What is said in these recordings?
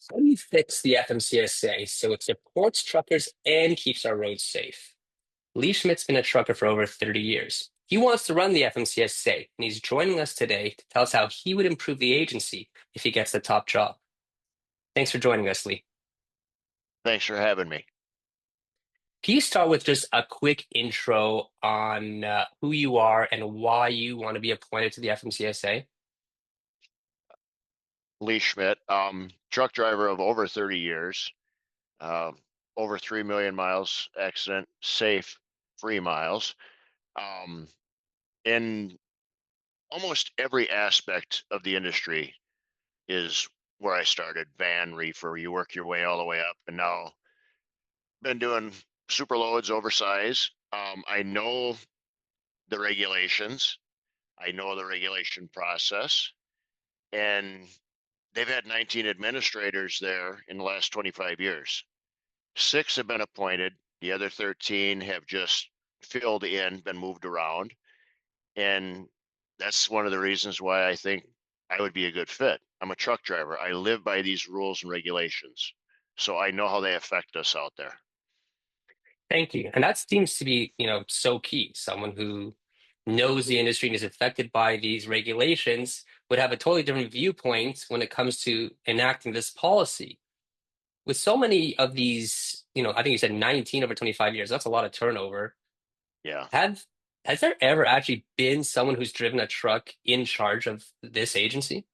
How do you fix the FMCSA so it supports truckers and keeps our roads safe? Schmidt's been a trucker for over 30 years. He wants to run the FMCSA, and he's joining us today to tell us how he would improve the agency if he gets the top job. Thanks for joining us, Lee. Thanks for having me. Can you start with just a quick intro on who you are and why you want to be appointed to the FMCSA? Lee Schmitt, truck driver of over 30 years, uh, over 3 million miles accident safe free miles. Um, in almost every aspect of the industry is where I started. Van, reefer, you work your way all the way up, and now been doing super loads, oversize. I know the regulations. I know the regulation process, and they've had 19 administrators there in the last 25 years. Six have been appointed. The other 13 have just filled in, been moved around. And that's one of the reasons why I think I would be a good fit. I'm a truck driver. I live by these rules and regulations. So I know how they affect us out there. Thank you. And that seems to be, so key. Someone who knows the industry and is affected by these regulations would have a totally different viewpoint when it comes to enacting this policy. With so many of these, I think you said 19 over 25 years, that's a lot of turnover. Yeah. Have has there ever actually been someone who's driven a truck in charge of this agency?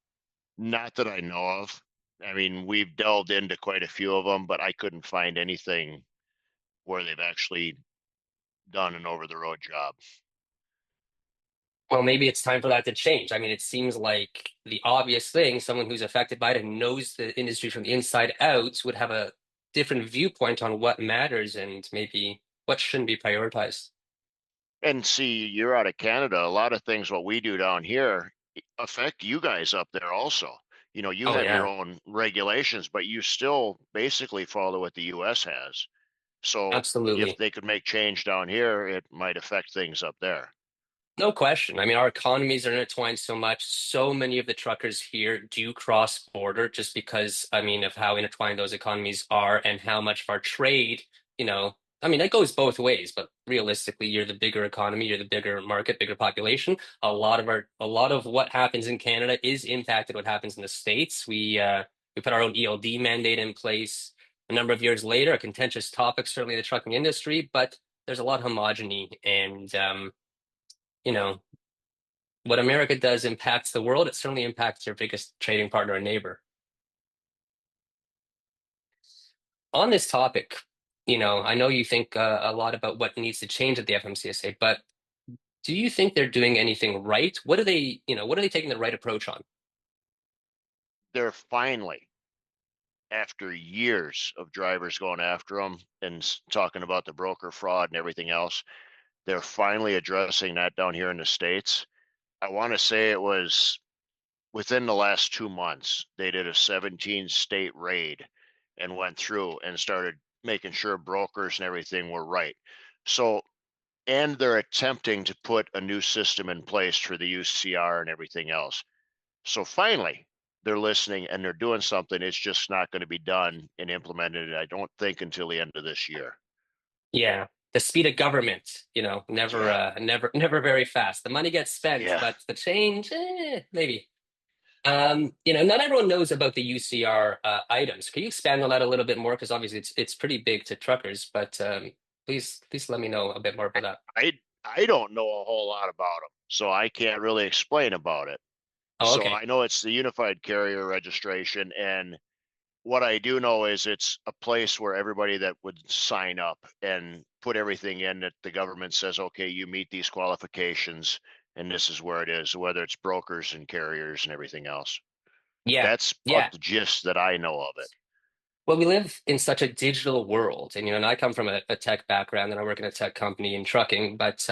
Not that I know of. I mean, we've delved into quite a few of them, but I couldn't find anything where they've actually done an over the road job. Well, maybe it's time for that to change. I mean, it seems like the obvious thing, someone who's affected by it and knows the industry from the inside out would have a different viewpoint on what matters and maybe what shouldn't be prioritized. And see, you're out of Canada. A lot of things what we do down here affect you guys up there also. You Oh have your yeah, own regulations, but you still basically follow what the US has. So if absolutely. they could make change down here, it might affect things up there. No question. I mean, our economies are intertwined so much. So many of the truckers here do cross border just because, I mean, of how intertwined those economies are and how much of our trade, I mean, it goes both ways, but realistically, you're the bigger economy, you're the bigger market, bigger population. A lot of what happens in Canada is impacted what happens in the States. We put our own ELD mandate in place a number of years later, a contentious topic, certainly in the trucking industry, but there's a lot of homogeny and, you know, what America does impacts the world. It certainly impacts your biggest trading partner and neighbor. On this topic, I know you think a lot about what needs to change at the FMCSA, but do you think they're doing anything right? What are they taking the right approach on? They're finally, after years of drivers going after them and talking about the broker fraud and everything else, they're finally addressing that down here in the States. I want to say it was within the last 2 months, they did a 17 state raid and went through and started making sure brokers and everything were right. So, and they're attempting to put a new system in place for the UCR and everything else. So finally, they're listening and they're doing something. It's just not going to be done and implemented, I don't think, until the end of this year. Yeah, the speed of government, Yeah. never very fast. The money gets spent, Yeah. but the change, maybe. Not everyone knows about the UCR items. Can you expand on that a little bit more? Because obviously it's pretty big to truckers, but please let me know a bit more about that. I don't know a whole lot about them, so I can't really explain about it. Oh, So okay. I know it's the unified carrier registration, and what I do know is it's a place where everybody that would sign up and put everything in that the government says, okay, you meet these qualifications, and this is where it is, whether it's brokers and carriers and everything else. Yeah, That's about yeah. the gist that I know of it. Well, we live in such a digital world, and I come from a tech background, and I work in a tech company in trucking, but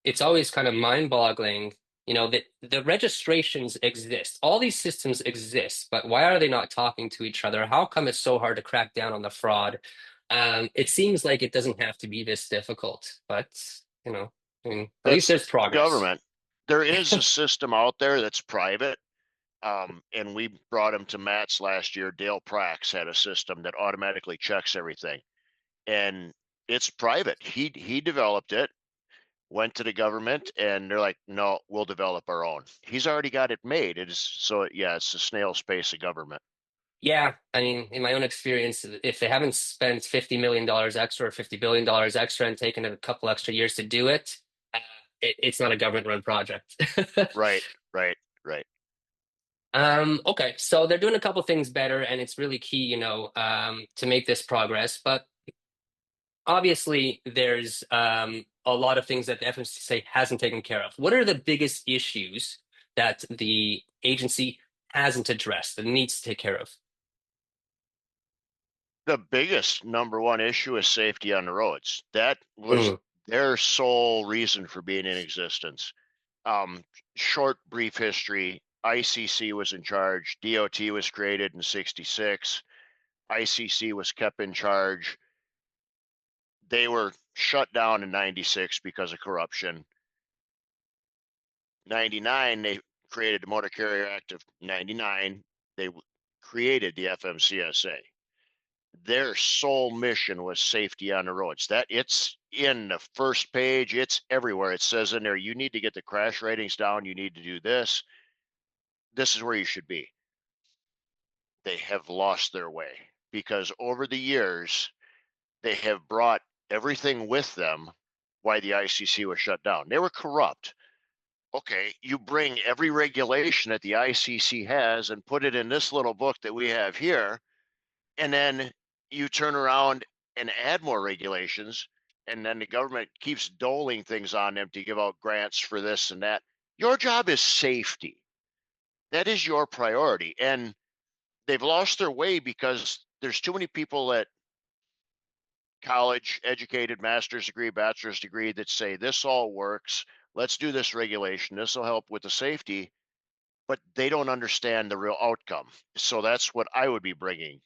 it's always kind of mind-boggling, that the registrations exist. All these systems exist, but why are they not talking to each other? How come it's so hard to crack down on the fraud? It seems like it doesn't have to be this difficult, but I mean, at least That's there's progress. government. There is a system out there that's private, And we brought him to Matt's last year. Dale Prax had a system that automatically checks everything, and it's private. He developed it, went to the government, and they're like, "No, we'll develop our own." He's already got it made. It is so yeah, it's a snail's pace of government. Yeah, I mean, in my own experience, if they haven't spent $50 million extra or $50 billion extra and taken a couple extra years to do it, uh, it's not a government-run project. Right, right, right. Okay, so they're doing a couple things better, and it's really key, to make this progress. But obviously, there's a lot of things that the FMCSA hasn't taken care of. What are the biggest issues that the agency hasn't addressed that it needs to take care of? The biggest number one issue is safety on the roads. That was Mm, their sole reason for being in existence. Um, Short, brief history. ICC was in charge. DOT was created in '66. ICC was kept in charge. They were shut down in '96 because of corruption. '99, they created the Motor Carrier Act of '99. They created the FMCSA. Their sole mission was safety on the roads. That it's in the first page, it's everywhere. It says in there, you need to get the crash ratings down, you need to do this. This is where you should be. They have lost their way because over the years, they have brought everything with them why the ICC was shut down. They were corrupt. Okay, you bring every regulation that the ICC has and put it in this little book that we have here, and then you turn around and add more regulations, and then the government keeps doling things on them to give out grants for this and that. Your job is safety. That is your priority. And they've lost their way because there's too many people at college educated, master's degree, bachelor's degree, that say this all works. Let's do this regulation. This will help with the safety, but they don't understand the real outcome. So that's what I would be bringing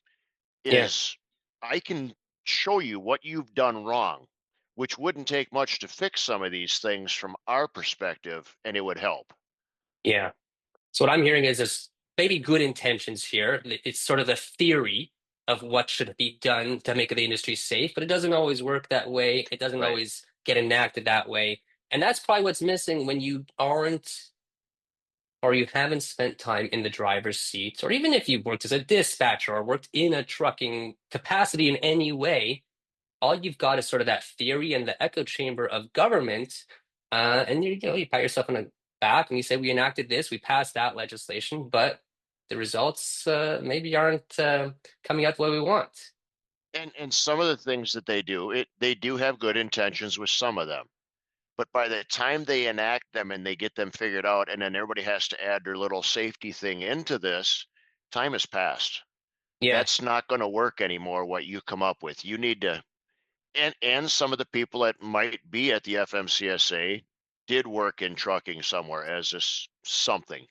yeah, is I can show you what you've done wrong, which wouldn't take much to fix some of these things from our perspective, and it would help. yeah. So what I'm hearing is there's maybe good intentions here. It's sort of the theory of what should be done to make the industry safe, but it doesn't always work that way. It doesn't Right. always get enacted that way. And that's probably what's missing when you aren't or you haven't spent time in the driver's seat, or even if you've worked as a dispatcher or worked in a trucking capacity in any way, all you've got is sort of that theory and the echo chamber of government. And you pat yourself on the back and you say, we enacted this, we passed that legislation, but the results maybe aren't coming out the way we want. And some of the things that they do have good intentions with some of them. But by the time they enact them and they get them figured out, and then everybody has to add their little safety thing into this, time has passed. Yeah, That's not going to work anymore, what you come up with. You need to and some of the people that might be at the FMCSA did work in trucking somewhere as this something.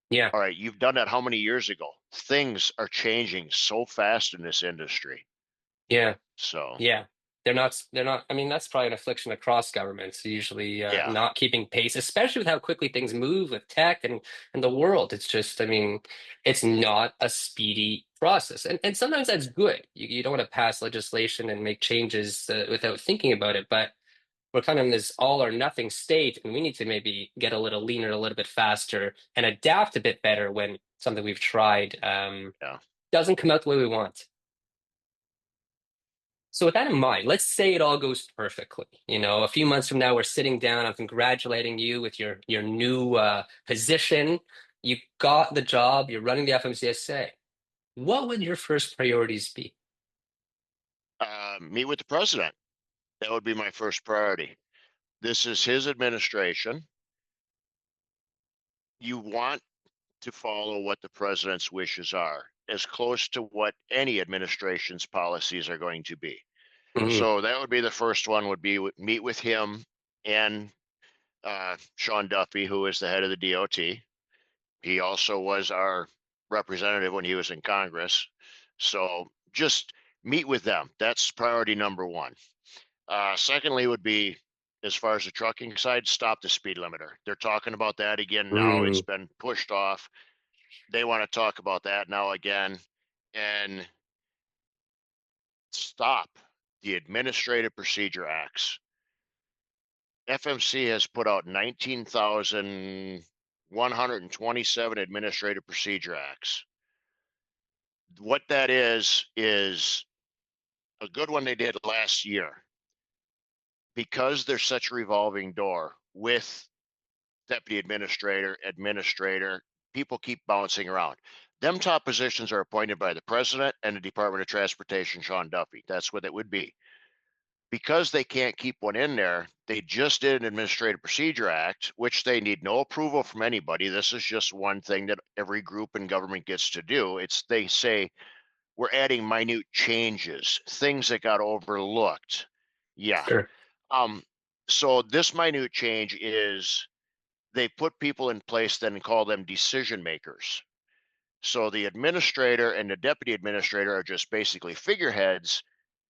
yeah, All right, you've done that how many years ago? Things are changing so fast in this industry. yeah. So, Yeah, they're not. I mean, that's probably an affliction across governments, usually yeah. not keeping pace, especially with how quickly things move with tech and the world. It's just, I mean, it's not a speedy process. And sometimes that's good. You don't want to pass legislation and make changes without thinking about it, but we're kind of in this all or nothing state, and we need to maybe get a little leaner, a little bit faster, and adapt a bit better when something we've tried Yeah. doesn't come out the way we want. So with that in mind, let's say it all goes perfectly. A few months from now, we're sitting down. I'm congratulating you with your new position. You got the job. You're running the FMCSA. What would your first priorities be? Meet with the president. That would be my first priority. This is his administration. You want to follow what the president's wishes are, as close to what any administration's policies are going to be. Mhm. So that would be the first one would be meet with him and Sean Duffy, who is the head of the DOT. He also was our representative when he was in Congress. So just meet with them. That's priority number one. Secondly, would be as far as the trucking side, stop the speed limiter. They're talking about that again now. It's Mm, been pushed off. they want to talk about that now again and stop the Administrative Procedure Acts. FMC has put out 19,127 Administrative Procedure Acts. What that is a good one they did last year. Because there's such a revolving door with deputy administrator, people keep bouncing around. Them top positions are appointed by the president and the Department of Transportation, Sean Duffy. That's what it would be. Because they can't keep one in there, they just did an Administrative Procedure Act, which they need no approval from anybody. This is just one thing that every group in government gets to do. It's they say we're adding minute changes, things that got overlooked. Yeah. Sure. Um, so this minute change is they put people in place then and call them decision makers. So the administrator and the deputy administrator are just basically figureheads,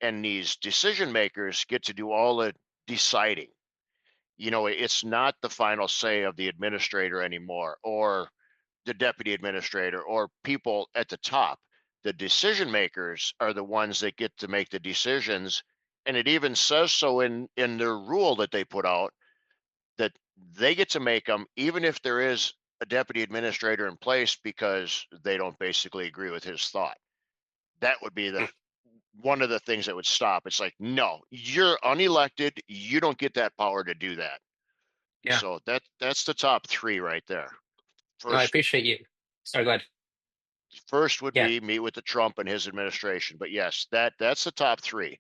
and these decision makers get to do all the deciding. It's not the final say of the administrator anymore, or the deputy administrator, or people at the top. The decision makers are the ones that get to make the decisions, and it even says so in their rule that they put out that they get to make them even if there is a deputy administrator in place because they don't basically agree with his thought. That would be the Mm. one of the things that would stop. It's like, no, you're unelected, you don't get that power to do that. Yeah. So that's the top three right there. No, I First appreciate you. Sorry, go ahead. first would Yeah. be meet with the Trump and his administration. But yes, that's the top three.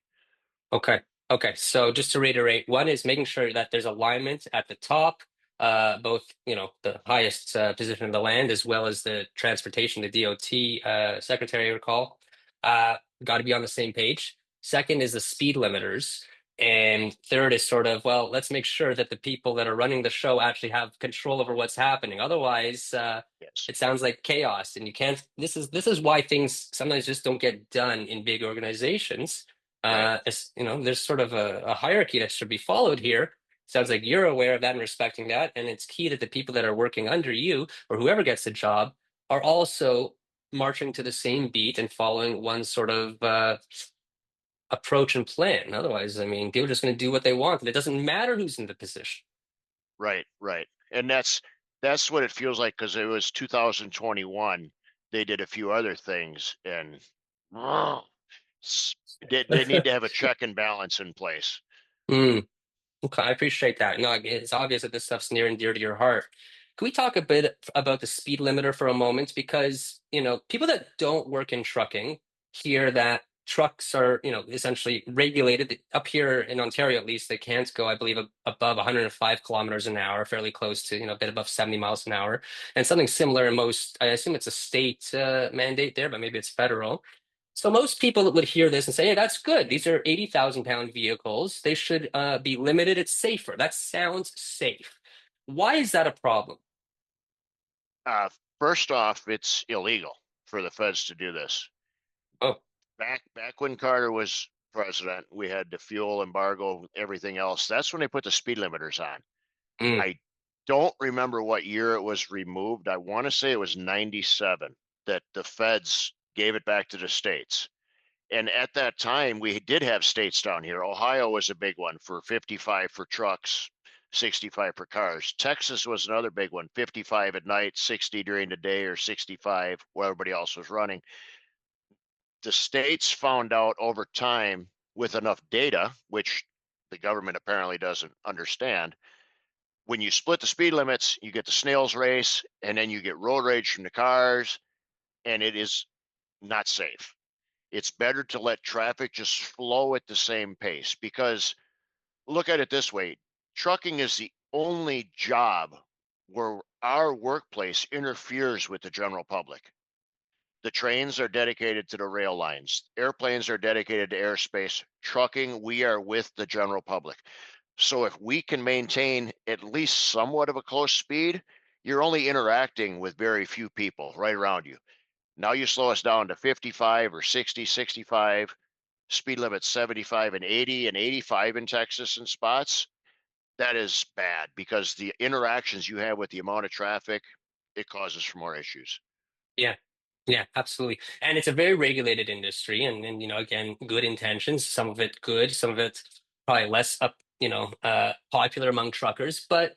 Okay. Okay. So just to reiterate, one is making sure that there's alignment at the top, both, the highest position in the land as well as the transportation, the DOT secretary, I recall. Got to be on the same page. Second is the speed limiters. And third is sort of, well, let's make sure that the people that are running the show actually have control over what's happening. Otherwise, Yes. it sounds like chaos, and you can't. This is why things sometimes just don't get done in big organizations. Right. There's sort of a hierarchy that should be followed here. Sounds like you're aware of that and respecting that, and it's key that the people that are working under you or whoever gets the job are also marching to the same beat and following one sort of approach and plan. Otherwise, I mean, people are just going to do what they want, and it doesn't matter who's in the position. Right, right. And that's what it feels like because it was 2021. They did a few other things, and oh, they need to have a check and balance in place. Mm. Okay, I appreciate that. No, it's obvious that this stuff's near and dear to your heart. Can we talk a bit about the speed limiter for a moment? Because, people that don't work in trucking hear that trucks are, essentially regulated. Up here in Ontario, at least, they can't go, I believe, above 105 kilometers an hour, fairly close to, a bit above 70 miles an hour. And something similar in most, I assume it's a state mandate there, but maybe it's federal. So most people would hear this and say, "Hey, that's good. These are 80,000 pound vehicles. They should be limited. It's safer. That sounds safe." Why is that a problem? Uh, First off, it's illegal for the feds to do this. Oh, Back when Carter was president, we had the fuel embargo, everything else. That's when they put the speed limiters on. mm, I don't remember what year it was removed. I want to say it was 97 that the feds gave it back to the states. And at that time, we did have states down here. Ohio was a big one for 55 for trucks, 65 for cars. Texas was another big one, 55 at night, 60 during the day, or 65 while everybody else was running. The states found out over time with enough data, which the government apparently doesn't understand. When you split the speed limits, you get the snail's race, and then you get road rage from the cars, and it is not safe. It's better to let traffic just flow at the same pace because look at it this way, trucking is the only job where our workplace interferes with the general public. The trains are dedicated to the rail lines, airplanes are dedicated to airspace. Trucking, we are with the general public. So if we can maintain at least somewhat of a close speed, you're only interacting with very few people right around you. Now you slow us down to 55 or 60, 65, speed limit 75 and 80 and 85 in Texas in spots. That is bad because the interactions you have with the amount of traffic, it causes for more issues. Yeah. Yeah, absolutely. And it's a very regulated industry and again, good intentions, some of it good, some of it probably less popular among truckers, but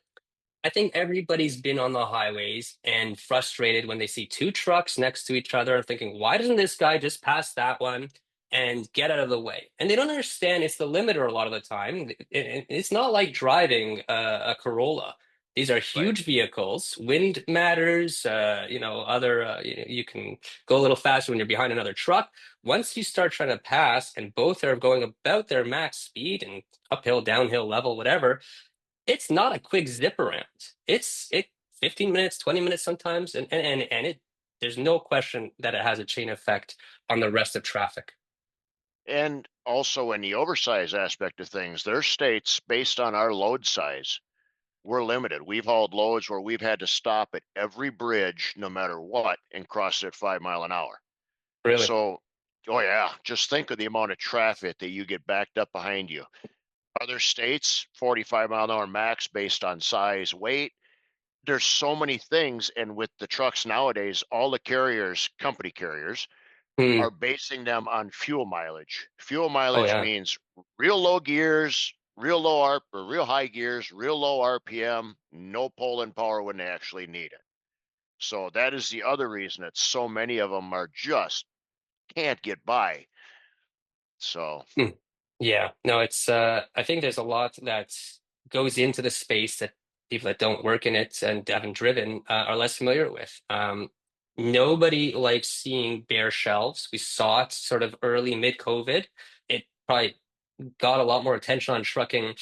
I think everybody's been on the highways and frustrated when they see two trucks next to each other and thinking, why doesn't this guy just pass that one and get out of the way? And they don't understand it's the limiter a lot of the time. It's not like driving a Corolla. These are Right. huge vehicles. Wind matters. You can go a little faster when you're behind another truck. Once you start trying to pass and both are going about their max speed and uphill, downhill, level, whatever, it's not a quick zip around. It 15 minutes, 20 minutes sometimes, and it there's no question that it has a chain effect on the rest of traffic. And also in the oversize aspect of things, there's states based on our load size. We're limited. We've hauled loads where we've had to stop at every bridge, no matter what, and cross it 5 mile an hour. Really. So, oh yeah, just think of the amount of traffic that you get backed up behind you. Other states, 45-mile-an-hour max based on size, weight. There's so many things. And with the trucks nowadays, all the carriers, company carriers, Hmm. are basing them on fuel mileage. Fuel Oh mileage yeah. means real low gears, real low ARP or real high gears, real low RPM, no pulling power when they actually need it. So that is the other reason that so many of them are just can't get by. So Hmm. Yeah. No, it's I think there's a lot that goes into the space that people that don't work in it and haven't driven are less familiar with. Nobody likes seeing bare shelves. We saw it sort of early mid-COVID. It probably got a lot more attention on trucking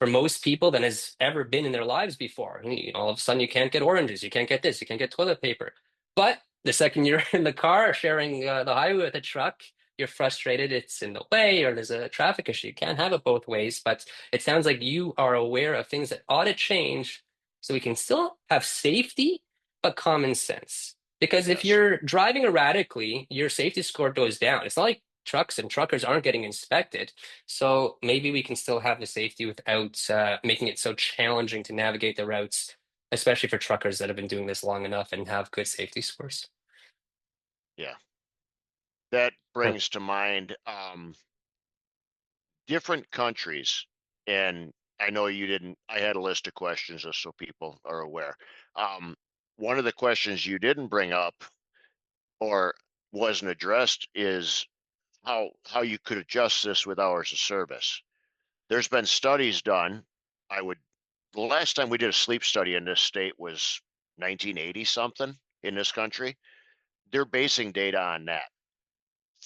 for most people than has ever been in their lives before. All of a sudden, you can't get oranges, you can't get this, you can't get toilet paper. But the second you're in the car sharing the highway with a truck, you're frustrated it's in the way or there's a traffic issue. You can't have it both ways. But it sounds like you are aware of things that ought to change so we can still have safety, but common sense. Because if yes, you're driving erratically, your safety score goes down. It's not like trucks and truckers aren't getting inspected. So maybe we can still have the safety without making it so challenging to navigate the routes, especially for truckers that have been doing this long enough and have good safety scores. yeah. That Uh, brings to mind different countries, and I know you didn't. I had a list of questions just so people are aware. Um, One of the questions you didn't bring up or wasn't addressed is how you could adjust this with hours of service. There's been studies done. I would The last time we did a sleep study in this state was 1980 something in this country. They're basing data on that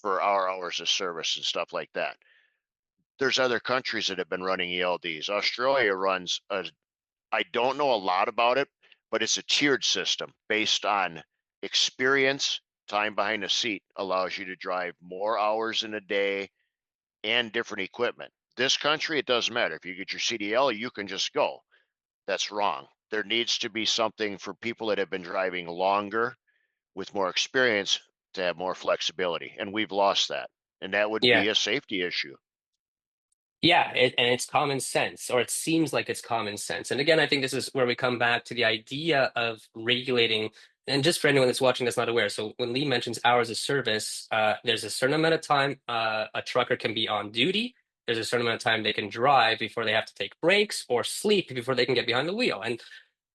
for our hours of service and stuff like that. There's other countries that have been running ELDs. Australia runs a I don't know a lot about it, but it's a tiered system based on experience. Time behind the seat allows you to drive more hours in a day and different equipment. This country, it doesn't matter. If you get your CDL, you can just go. That's wrong. There needs to be something for people that have been driving longer with more experience to have more flexibility. And we've lost that. And that would yeah, be a safety issue. yeah, and it's common sense, or it seems like it's common sense. And again, I think this is where we come back to the idea of regulating. And just for anyone that's watching that's not aware, so when Lee mentions hours of service, there's a certain amount of time a trucker can be on duty. There's a certain amount of time they can drive before they have to take breaks or sleep before they can get behind the wheel. And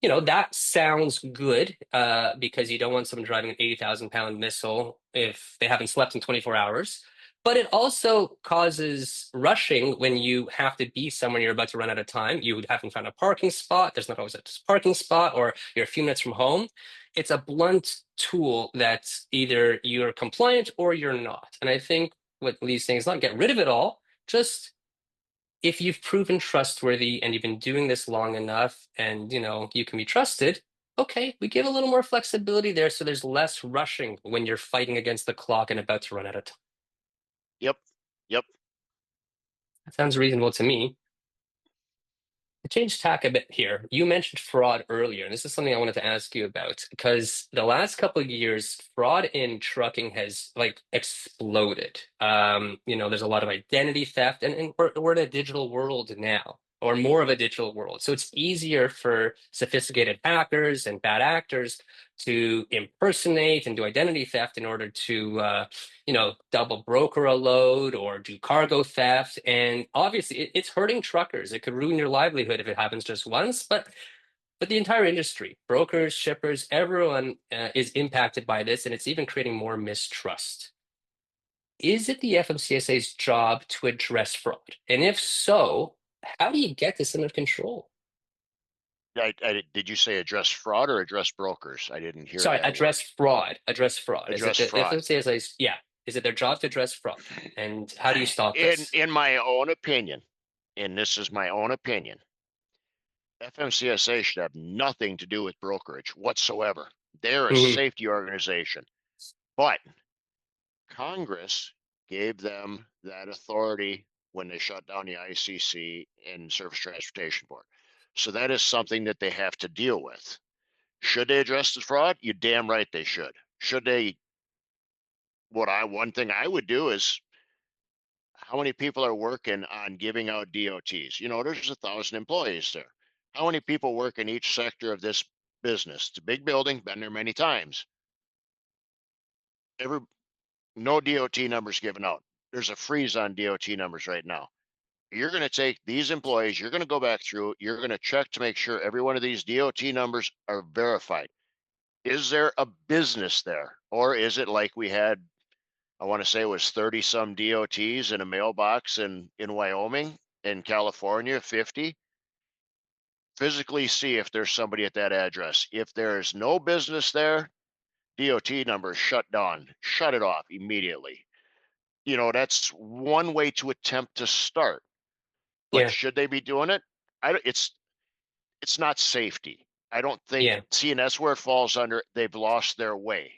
that sounds good because you don't want someone driving an 80,000 pound missile if they haven't slept in 24 hours. But it also causes rushing when you have to be somewhere you're about to run out of time. You haven't found a parking spot. There's not always a parking spot, or you're a few minutes from home. It's a blunt tool that either you're compliant or you're not. And I think what Lee's saying is not get rid of it all, just if you've proven trustworthy and you've been doing this long enough and you can be trusted, okay, we give a little more flexibility there so there's less rushing when you're fighting against the clock and about to run out of time. Yep. Yep. That sounds reasonable to me. To change tack a bit here, you mentioned fraud earlier, and this is something I wanted to ask you about because the last couple of years, fraud in trucking has like exploded. There's a lot of identity theft, and we're in a digital world now. or more of a digital world. So it's easier for sophisticated hackers and bad actors to impersonate and do identity theft in order to, double broker a load or do cargo theft. And obviously, it's hurting truckers. It could ruin your livelihood if it happens just once, but the entire industry, brokers, shippers, everyone is impacted by this, and it's even creating more mistrust. Is it the FMCSA's job to address fraud? And if so, how do you get this under control? Did you say address fraud or address brokers? I didn't hear Sorry, that address word. fraud. Address fraud. Is it Address the fraud. FMCSA's? Yeah. Is it their job to address fraud? And how do you stop In this? in my own opinion, and this is my own opinion, FMCSA should have nothing to do with brokerage whatsoever. They're a Hmm. safety organization. But Congress gave them that authority when they shut down the ICC and Surface Transportation Board. So that is something that they have to deal with. Should they address the fraud? You damn right they should. Should they? One thing I would do is how many people are working on giving out DOTs? There's 1,000 employees there. How many people work in each sector of this business? It's a big building, been there many times. Every No DOT numbers given out. There's a freeze on DOT numbers right now. You're going to take these employees, you're going to go back through, you're going to check to make sure every one of these DOT numbers are verified. Is there a business there? Or is it like we had, I want to say it was 30 some DOTs in a mailbox in Wyoming, in California, 50? Physically see if there's somebody at that address. If there's no business there, DOT number shut down, shut it off immediately. That's one way to attempt to start. But Yeah. should they be doing it? It's not safety. I don't think. Yeah. See, and that's where it falls under. They've lost their way.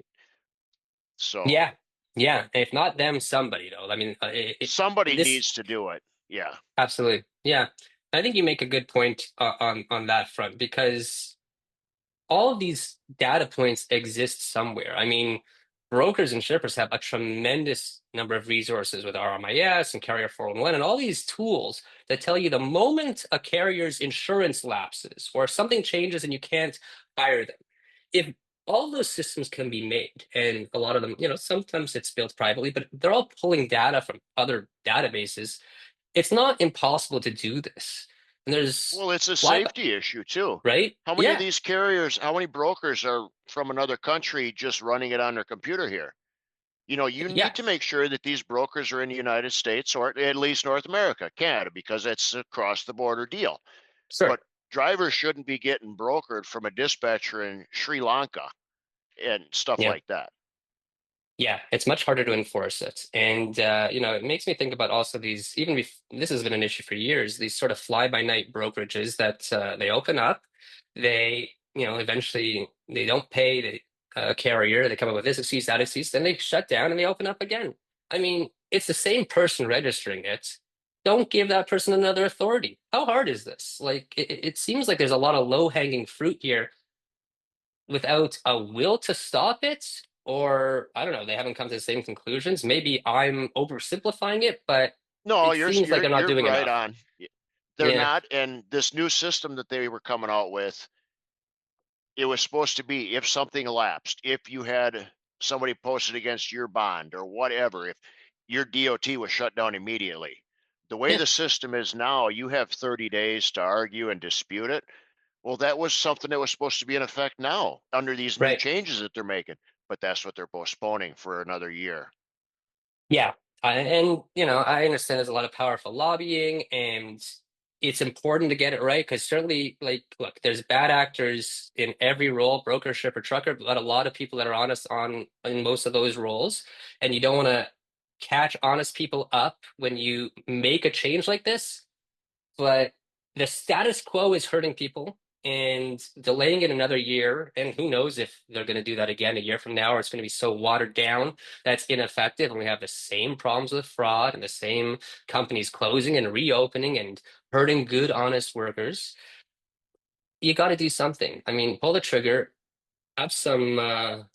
So Yeah. Yeah. And if not them, somebody though. I mean, somebody this needs to do it. Yeah. absolutely. Yeah. I think you make a good point on that front because all of these data points exist somewhere. I mean, brokers and shippers have a tremendous number of resources with RMIS and Carrier 411 and all these tools that tell you the moment a carrier's insurance lapses or something changes and you can't hire them. If all those systems can be made, and a lot of them, sometimes it's built privately, but they're all pulling data from other databases. It's not impossible to do this. And there's Well, it's a fly, safety issue too. right? How many of Yeah. these carriers, how many brokers are from another country just running it on their computer here? You need to Yes. make sure that these brokers are in the United States or at least North America, Canada, because it's a cross the border deal. Sure. But drivers shouldn't be getting brokered from a dispatcher in Sri Lanka and stuff Yeah. like that. Yeah, it's much harder to enforce it. And it makes me think about also these, this has been an issue for years, these sort of fly-by-night brokerages that they open up, eventually they don't pay the carrier, they come up with this excuse, that excuse, then they shut down and they open up again. I mean, it's the same person registering it. Don't give that person another authority. How hard is this? Like, it seems like there's a lot of low-hanging fruit here without a will to stop it, or I don't know, they haven't come to the same conclusions. Maybe I'm oversimplifying it, but No, it you're seems like you're they're not you're doing right enough. on. They're Yeah, not, and this new system that they were coming out with, it was supposed to be if something elapsed, if you had somebody posted against your bond or whatever, if your DOT was shut down immediately. The way yeah, the system is now, you have 30 days to argue and dispute it. Well, that was something that was supposed to be in effect now under these new right. changes that they're making, but that's what they're postponing for another year. Yeah. And, I understand there's a lot of powerful lobbying and it's important to get it right because certainly, like, look, there's bad actors in every role, broker, shipper, trucker, but a lot of people that are honest in most of those roles. And you don't want to catch honest people up when you make a change like this. But the status quo is hurting people and delaying it another year. And who knows if they're going to do that again a year from now, or it's going to be so watered down that's ineffective. And we have the same problems with fraud and the same companies closing and reopening and hurting good, honest workers. You got to do something. I mean, pull the trigger, have some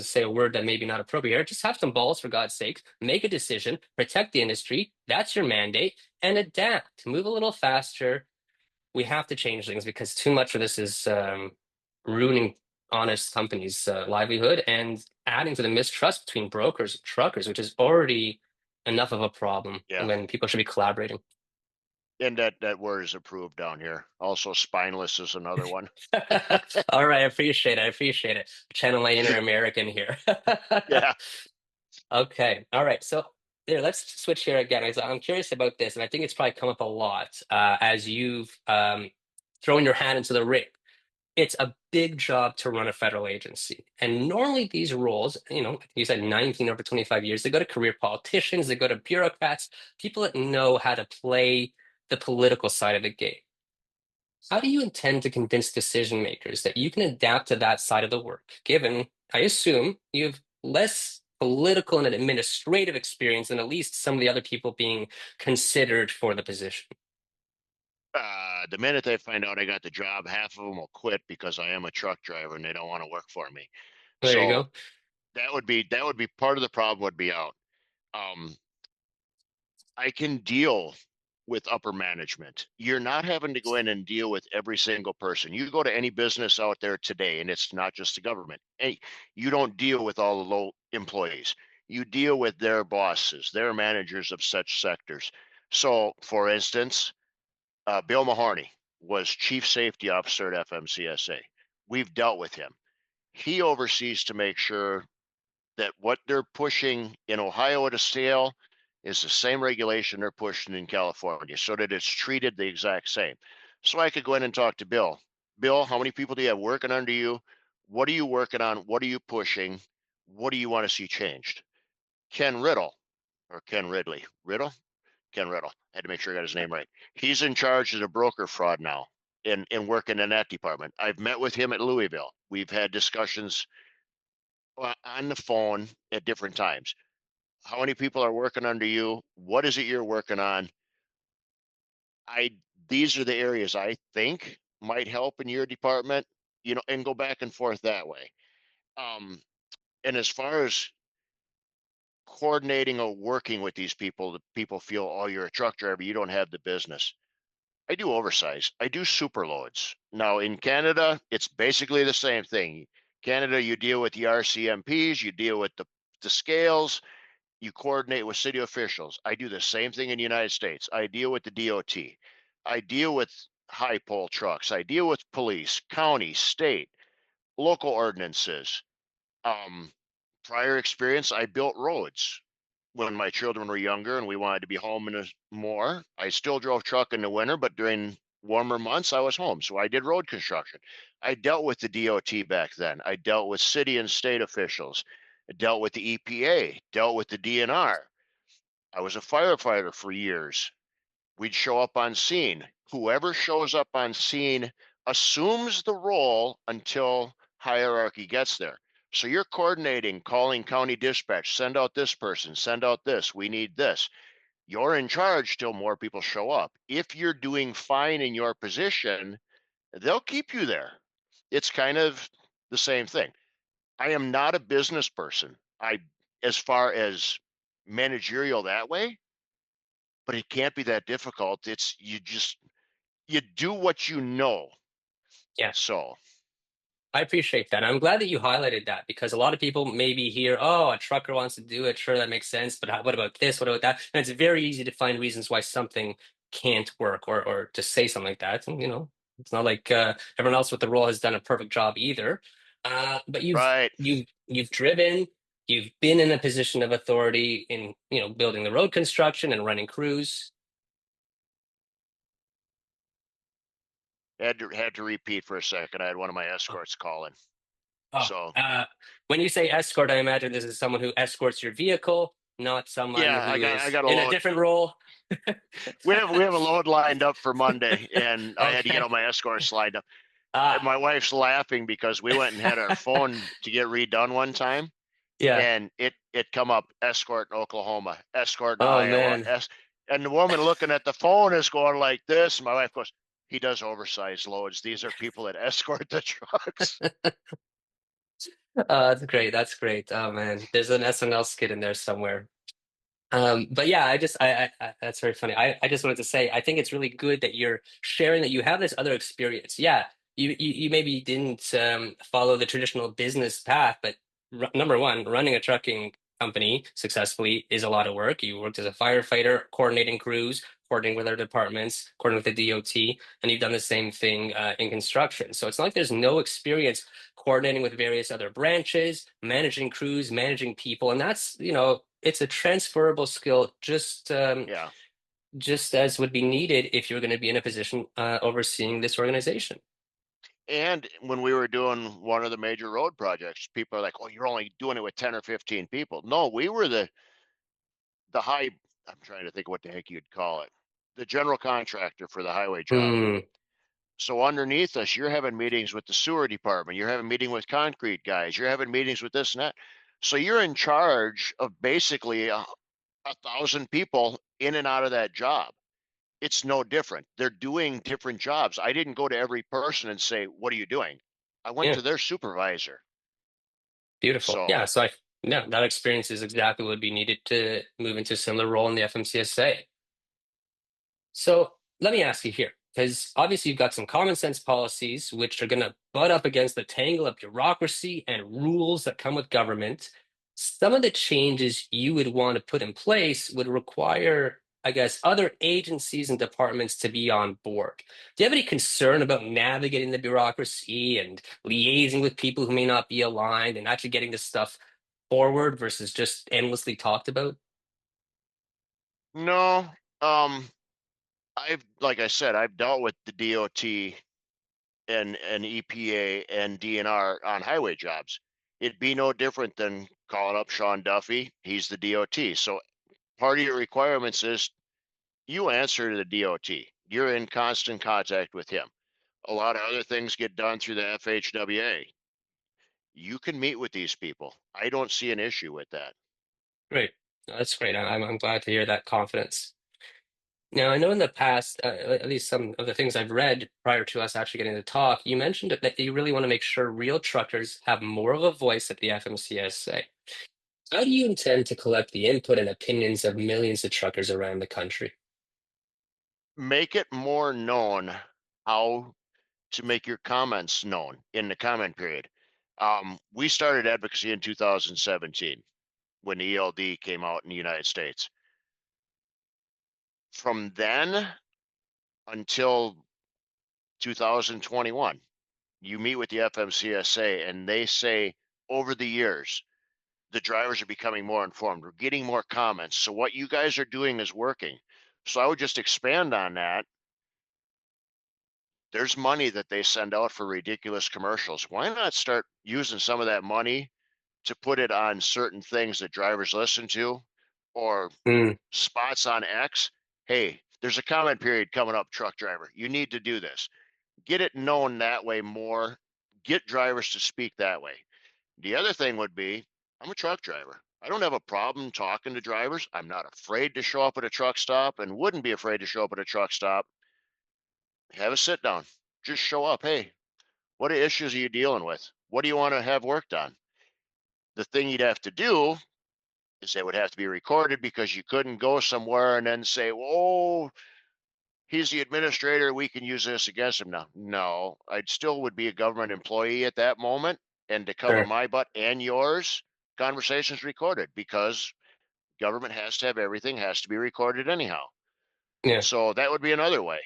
say a word that may be not appropriate here. Just have some balls, for God's sake. Make a decision, protect the industry. That's your mandate, and adapt. Move a little faster. We have to change things because too much of this is ruining honest companies' livelihood and adding to the mistrust between brokers and truckers, which is already enough of a problem Yeah. when people should be collaborating. And that word is approved down here. Also, spineless is another one. All right, I appreciate it. I appreciate it. Channel my inner American here. Yeah. Okay. All right. So there, let's switch here again. I'm curious about this, and I think it's probably come up a lot as you've thrown your hand into the ring. It's a big job to run a federal agency. And normally these roles, you said 19 over 25 years, they go to career politicians, they go to bureaucrats, people that know how to play the political side of the game. How do you intend to convince decision makers that you can adapt to that side of the work, given, I assume, you have less political and administrative experience than at least some of the other people being considered for the position? The minute they find out I got the job, half of them will quit because I am a truck driver and they don't want to work for me. There you So go. that would be part of the problem would be out. Um, I can deal with upper management. You're not having to go in and deal with every single person. You go to any business out there today, and it's not just the government. Hey, you don't deal with all the low employees. You deal with their bosses, their managers of such sectors. So, for instance, Bill Mahoney was chief safety officer at FMCSA. We've dealt with him. He oversees to make sure that what they're pushing in Ohio at a sale is the same regulation they're pushing in California so that it's treated the exact same. So I could go in and talk to Bill. Bill, how many people do you have working under you? What are you working on? What are you pushing? What do you want to see changed? Ken Riddle or Ken Ridley. Riddle? Ken Riddle. Had to make sure I got his name right. He's in charge of the broker fraud now in working in that department. I've met with him at Louisville. We've had discussions on the phone at different times. How many people are working under you? What is it you're working on? I These are the areas I think might help in your department, and go back and forth that way. Um, and as far as coordinating or working with these people, the people feel, oh, you're a truck driver, you don't have the business. I do oversize. I do super loads. Now in Canada, it's basically the same thing. Canada, you deal with the RCMPs, you deal with the scales, you coordinate with city officials. I do the same thing in the United States. I deal with the DOT. I deal with high pole trucks. I deal with police, county, state, local ordinances. Um, Prior experience, I built roads when my children were younger and we wanted to be home in more. I still drove truck in the winter, but during warmer months, I was home. So I did road construction. I dealt with the DOT back then. I dealt with city and state officials. I dealt with the EPA, dealt with the DNR. I was a firefighter for years. We'd show up on scene. Whoever shows up on scene assumes the role until hierarchy gets there. So you're coordinating, calling county dispatch, send out this person, send out this, we need this. You're in charge till more people show up. If you're doing fine in your position, they'll keep you there. It's kind of the same thing. I am not a business person. As far as managerial that way, but it can't be that difficult. It's you do what you know. Yeah. So I appreciate that. I'm glad that you highlighted that because a lot of people maybe hear, oh, a trucker wants to do it. Sure, that makes sense. But what about this? What about that? And it's very easy to find reasons why something can't work or to say something like that. And, it's not like everyone else with the role has done a perfect job either. But you've right, you've you've driven, you've been in a position of authority in, building the road construction and running crews. had to repeat for a second. I had one of my escorts calling. Oh, So when you say escort, I imagine this is someone who escorts your vehicle, not someone yeah, I who got I is got a in a load. different role. We have a load lined up for Monday, and I had to get Okay. all my escorts lined up. Ah, My wife's laughing because we went and had our phone to get redone one time, yeah. and it come up escort in Oklahoma, escort in Oh Iowa, man. and the woman looking at the phone is going like this. My wife goes, "He does oversized loads. These are people that escort the trucks." That's great. That's great. Oh man, there's an SNL skit in there somewhere. But yeah, that's very funny. I just wanted to say, I think it's really good that you're sharing that you have this other experience. Yeah, you maybe didn't follow the traditional business path, but r number one, running a trucking company successfully is a lot of work. You worked as a firefighter, coordinating crews, coordinating with other departments, coordinating with the DOT, and you've done the same thing in construction. So it's not like there's no experience coordinating with various other branches, managing crews, managing people, and that's, it's a transferable skill Yeah. just as would be needed if you're going to be in a position overseeing this organization. And when we were doing one of the major road projects, people are like, "Oh, you're only doing it with 10 or 15 people." No, we were the high, I'm trying to think what the heck you'd call it. The general contractor for the highway job. Hmm, So underneath us, you're having meetings with the sewer department, you're having meeting with concrete guys, you're having meetings with this and that. So you're in charge of basically 1,000 people in and out of that job. It's no different. They're doing different jobs. I didn't go to every person and say, "What are you doing?" I went yeah, to their supervisor. beautiful. So Yeah, so yeah, that experience is exactly what would be needed to move into a similar role in the FMCSA. So let me ask you here, because obviously you've got some common sense policies which are going to butt up against the tangle of bureaucracy and rules that come with government. Some of the changes you would want to put in place would require, I guess, other agencies and departments to be on board. Do you have any concern about navigating the bureaucracy and liaising with people who may not be aligned and actually getting this stuff forward versus just endlessly talked about? no, um, I've like I said, I've dealt with the DOT and EPA and DNR on highway jobs. It'd be no different than calling up Sean Duffy. He's the DOT. So part of your requirements is you answer to the DOT. You're in constant contact with him. A lot of other things get done through the FHWA. You can meet with these people. I don't see an issue with that. Great. No, that's great. I'm glad to hear that confidence. Now, I know in the past, at least some of the things I've read prior to us actually getting to talk, you mentioned that you really want to make sure real truckers have more of a voice at the FMCSA. How do you intend to collect the input and opinions of millions of truckers around the country? Make it more known how to make your comments known in the comment period. We started advocacy in 2017 when the ELD came out in the United States. From then until 2021, you meet with the FMCSA and they say over the years, the drivers are becoming more informed. We're getting more comments. So what you guys are doing is working. So I would just expand on that. There's money that they send out for ridiculous commercials. Why not start using some of that money to put it on certain things that drivers listen to or Mm, spots on X? Hey, there's a comment period coming up, truck driver. You need to do this. Get it known that way more. Get drivers to speak that way. The other thing would be I'm a truck driver. I don't have a problem talking to drivers. I'm not afraid to show up at a truck stop and wouldn't be afraid to show up at a truck stop. Have a sit down. Just show up. Hey, what issues are you dealing with? What do you want to have worked on? The thing you'd have to do is it would have to be recorded because you couldn't go somewhere and then say, "Oh, he's the administrator. We can use this against him now." No, I'd still would be a government employee at that moment. And to cover sure. my butt and yours, conversations recorded because government has to have everything has to be recorded anyhow. Yeah. So that would be another way.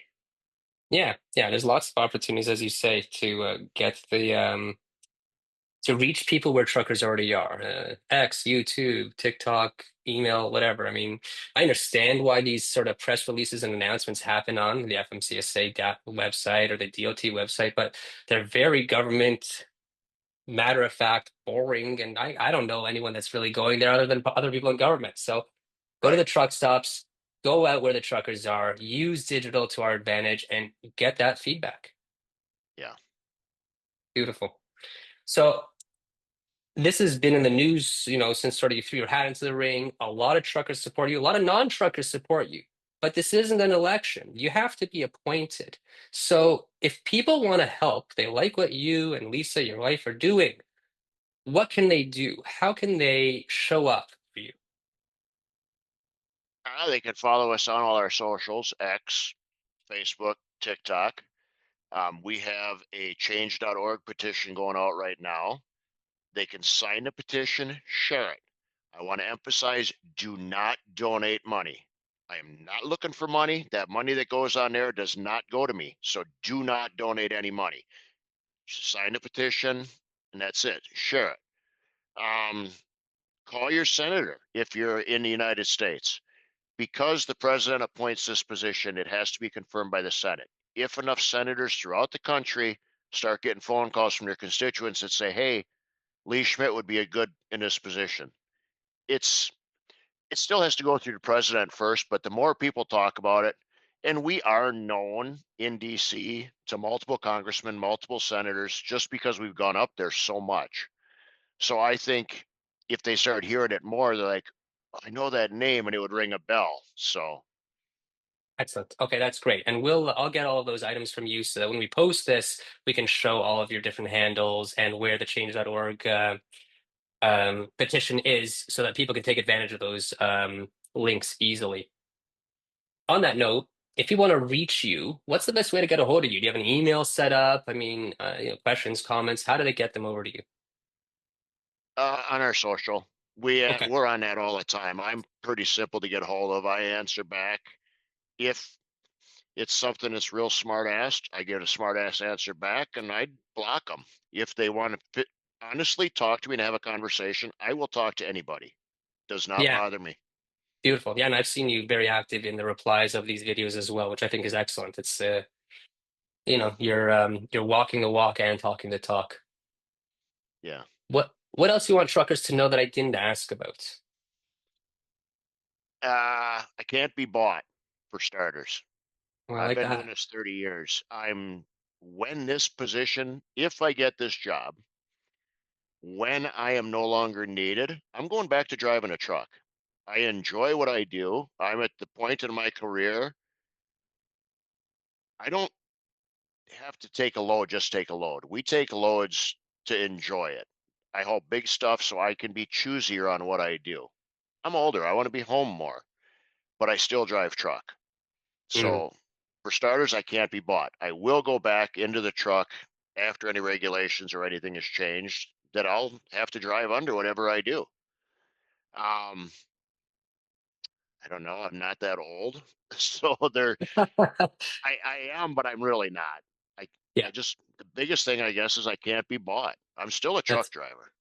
Yeah. Yeah. There's lots of opportunities, as you say, to get to reach people where truckers already are. X, YouTube, TikTok, email, whatever. I mean, I understand why these sort of press releases and announcements happen on the FMCSA website or the DOT website, but they're very government, matter of fact, boring. And I don't know anyone that's really going there other than other people in government. So go to Right. the truck stops, go out where the truckers are, use digital to our advantage, and get that feedback. Yeah. Beautiful. So this has been in the news, since sort of you threw your hat into the ring. A lot of truckers support you, a lot of non-truckers support you. But this isn't an election. You have to be appointed. So if people want to help, they like what you and Lisa, your wife, are doing, what can they do? How can they show up for you? They can follow us on all our socials, X, Facebook, TikTok. We have a change.org petition going out right now. They can sign the petition, share it. I want to emphasize, do not donate money. I am not looking for money. That money that goes on there does not go to me. So do not donate any money. Just sign the petition and that's it. Share it. Um, Call your senator if you're in the United States. Because the president appoints this position, it has to be confirmed by the Senate. If enough senators throughout the country start getting phone calls from their constituents that say, hey, Lee Schmitt would be a good in this position, it's it still has to go through the president first, but the more people talk about it, and we are known in DC to multiple congressmen, multiple senators, just because we've gone up there so much. So I think if they start hearing it more, they're like, I know that name, and it would ring a bell. So Excellent. Okay, that's great. And I'll get all of those items from you so that when we post this, we can show all of your different handles and where the change.org petition is so that people can take advantage of those links easily. On that note, if you want to reach you, what's the best way to get a hold of you? Do you have an email set up? I mean, questions, comments, how do they get them over to you? on our social, Okay. we're on that all the time. I'm pretty simple to get a hold of. I answer back. If it's something that's real smart asked, I get a smart ass answer back, and I block them. If they want to honestly talk to me and have a conversation, I will talk to anybody. Does not Yeah, bother me. beautiful. Yeah, and I've seen you very active in the replies of these videos as well, which I think is excellent. It's you're walking the walk and talking the talk. Yeah. What else do you want truckers to know that I didn't ask about? I can't be bought for starters. Well, I I've like been doing that. this 30 years. When this position, if I get this job, when I am no longer needed, I'm going back to driving a truck. I enjoy what I do. I'm at the point in my career. I don't have to take a load, just take a load. We take loads to enjoy it. I haul big stuff so I can be choosier on what I do. I'm older. I want to be home more, but I still drive truck. Mm. So for starters, I can't be bought. I will go back into the truck after any regulations or anything has changed that I'll have to drive under whatever I do. Um, I don't know. I'm not that old. So I am, but I'm really not. I, Yeah, the biggest thing I guess is I can't be bought. I'm still a truck that's driver.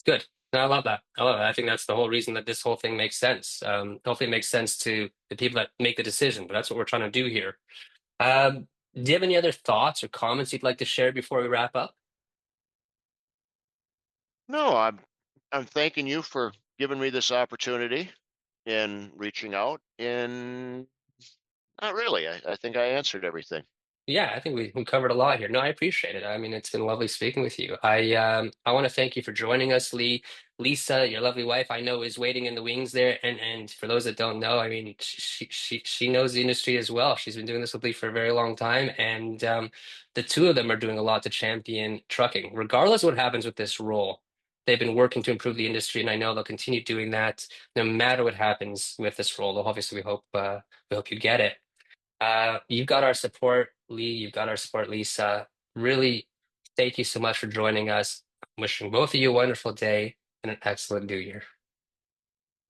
good. No, I love that. I love it. I think that's the whole reason that this whole thing makes sense. Hopefully, it makes sense to the people that make the decision, but that's what we're trying to do here. Do you have any other thoughts or comments you'd like to share before we wrap up? No, I'm thanking you for giving me this opportunity and reaching out. And not really. I think I answered everything. Yeah, I think we covered a lot here. No, I appreciate it. I mean, it's been lovely speaking with you. I want to thank you for joining us, Lee. Lisa, your lovely wife, I know is waiting in the wings there. And for those that don't know, I mean, she knows the industry as well. She's been doing this with Lee for a very long time, and the two of them are doing a lot to champion trucking, regardless of what happens with this role. They've been working to improve the industry, and I know they'll continue doing that no matter what happens with this role. Though obviously, we hope you get it. You've got our support, Lee. You've got our support, Lisa. Really, thank you so much for joining us. Wishing both of you a wonderful day and an excellent new year.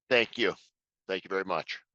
Thank you. Thank you very much.